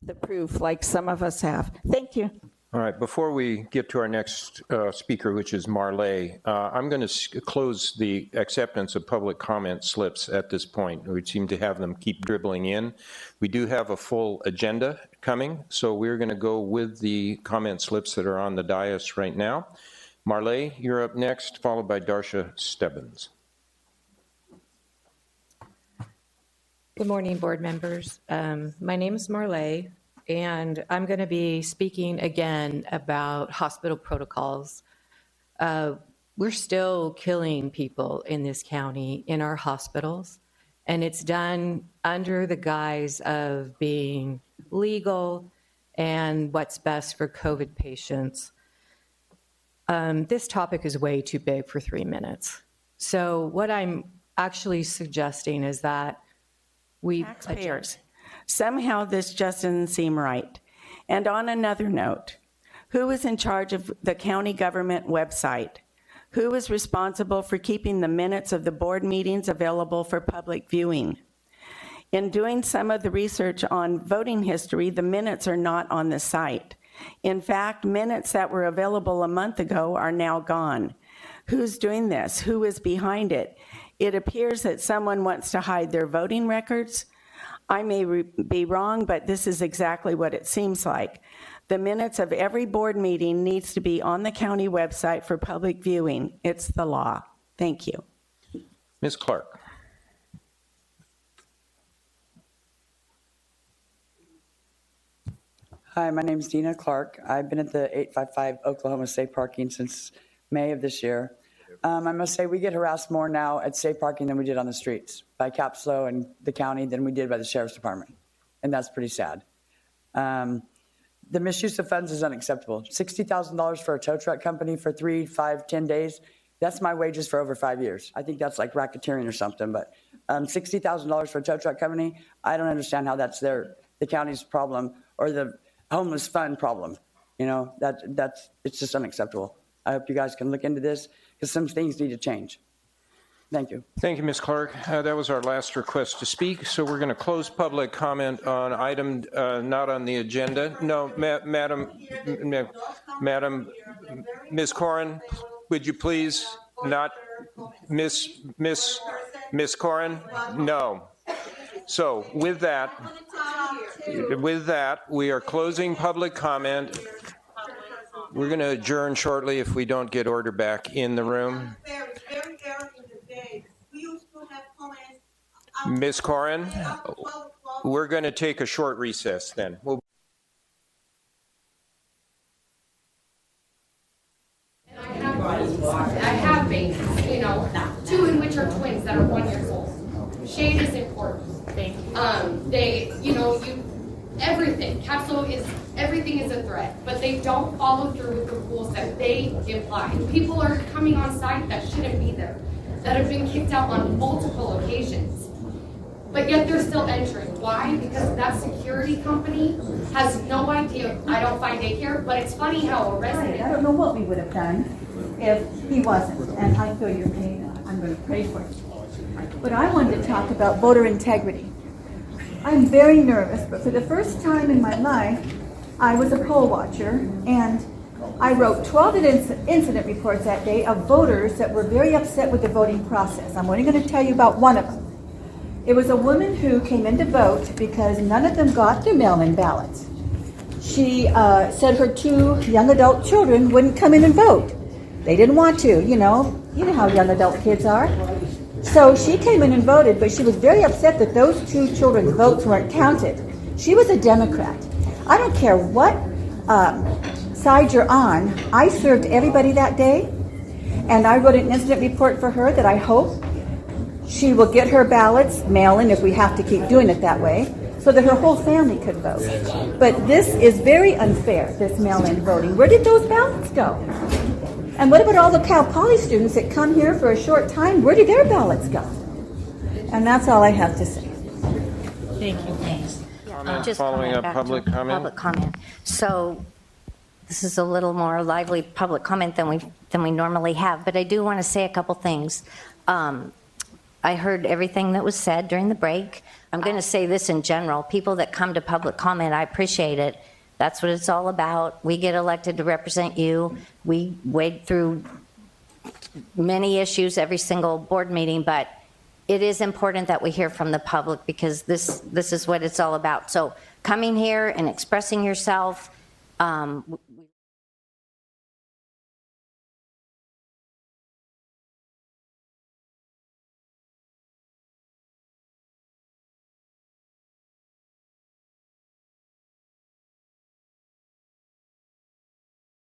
the proof like some of us have. Thank you. All right, before we get to our next speaker, which is Marley, I'm going to close the acceptance of public comment slips at this point. We seem to have them keep dribbling in. We do have a full agenda coming, so we're going to go with the comment slips that are on the dais right now. Marley, you're up next, followed by Darsha Stebbins. Good morning, board members. My name is Marley, and I'm going to be speaking again about hospital protocols. We're still killing people in this county in our hospitals, and it's done under the guise of being legal and what's best for COVID patients. This topic is way too big for 3 minutes. So what I'm actually suggesting is that we Taxpayers. Somehow this just doesn't seem right. And on another note, who is in charge of the county government website? Who is responsible for keeping the minutes of the board meetings available for public viewing? In doing some of the research on voting history, the minutes are not on the site. In fact, minutes that were available a month ago are now gone. Who's doing this? Who is behind it? It appears that someone wants to hide their voting records. I may be wrong, but this is exactly what it seems like. The minutes of every board meeting needs to be on the county website for public viewing. It's the law. Thank you. Ms. Clark. Hi, my name is Dina Clark. I've been at the 855 Oklahoma Safe Parking since May of this year. I must say we get harassed more now at safe parking than we did on the streets by CAPSLO and the county than we did by the Sheriff's Department. And that's pretty sad. The misuse of funds is unacceptable. $60,000 for a tow truck company for 3, 5, 10 days. That's my wages for over 5 years. I think that's like racketeering or something, but $60,000 for a tow truck company, I don't understand how that's the county's problem or the homeless fund problem. You know, it's just unacceptable. I hope you guys can look into this because some things need to change. Thank you. Thank you, Ms. Clark. That was our last request to speak, so we're going to close public comment on item not on the agenda. No, Madam, Ms. Corrin, would you please not, Miss Corrin? No. So with that, we are closing public comment. We're going to adjourn shortly if we don't get order back in the room. Ms. Corrin, we're going to take a short recess then. I have babies, you know, 2 in which are twins that are 1 year old. Shade is important. Thank you. Everything. Everything is a threat, but they don't follow through with the rules that they imply. People are coming on site that shouldn't be there, that have been kicked out on multiple occasions, but yet they're still entering. Why? Because that security company has no idea. I don't find daycare, but it's funny how a resident. I don't know what we would have done if he wasn't, and I feel your pain. I'm going to pray for you. But I wanted to talk about voter integrity. I'm very nervous, but for the first time in my life, I was a poll watcher, and I wrote 12 incident reports that day of voters that were very upset with the voting process. I'm only going to tell you about one of them. It was a woman who came in to vote because none of them got their mail-in ballots. She said her 2 young adult children wouldn't come in and vote. They didn't want to, you know how young adult kids are. So she came in and voted, but she was very upset that those 2 children's votes weren't counted. She was a Democrat. I don't care what side you're on. I served everybody that day, and I wrote an incident report for her that I hope she will get her ballots mail-in if we have to keep doing it that way, so that her whole family could vote. But this is very unfair, this mail-in voting. Where did those ballots go? And what about all the Cal Poly students that come here for a short time? Where did their ballots go? And that's all I have to say. Thank you. Thanks. Just following up public comment. Public comment. So this is a little more lively public comment than we normally have, but I do want to say a couple things. I heard everything that was said during the break. I'm going to say this in general. People that come to public comment, I appreciate it. That's what it's all about. We get elected to represent you. We wade through many issues every single board meeting, but it is important that we hear from the public because this is what it's all about. So coming here and expressing yourself,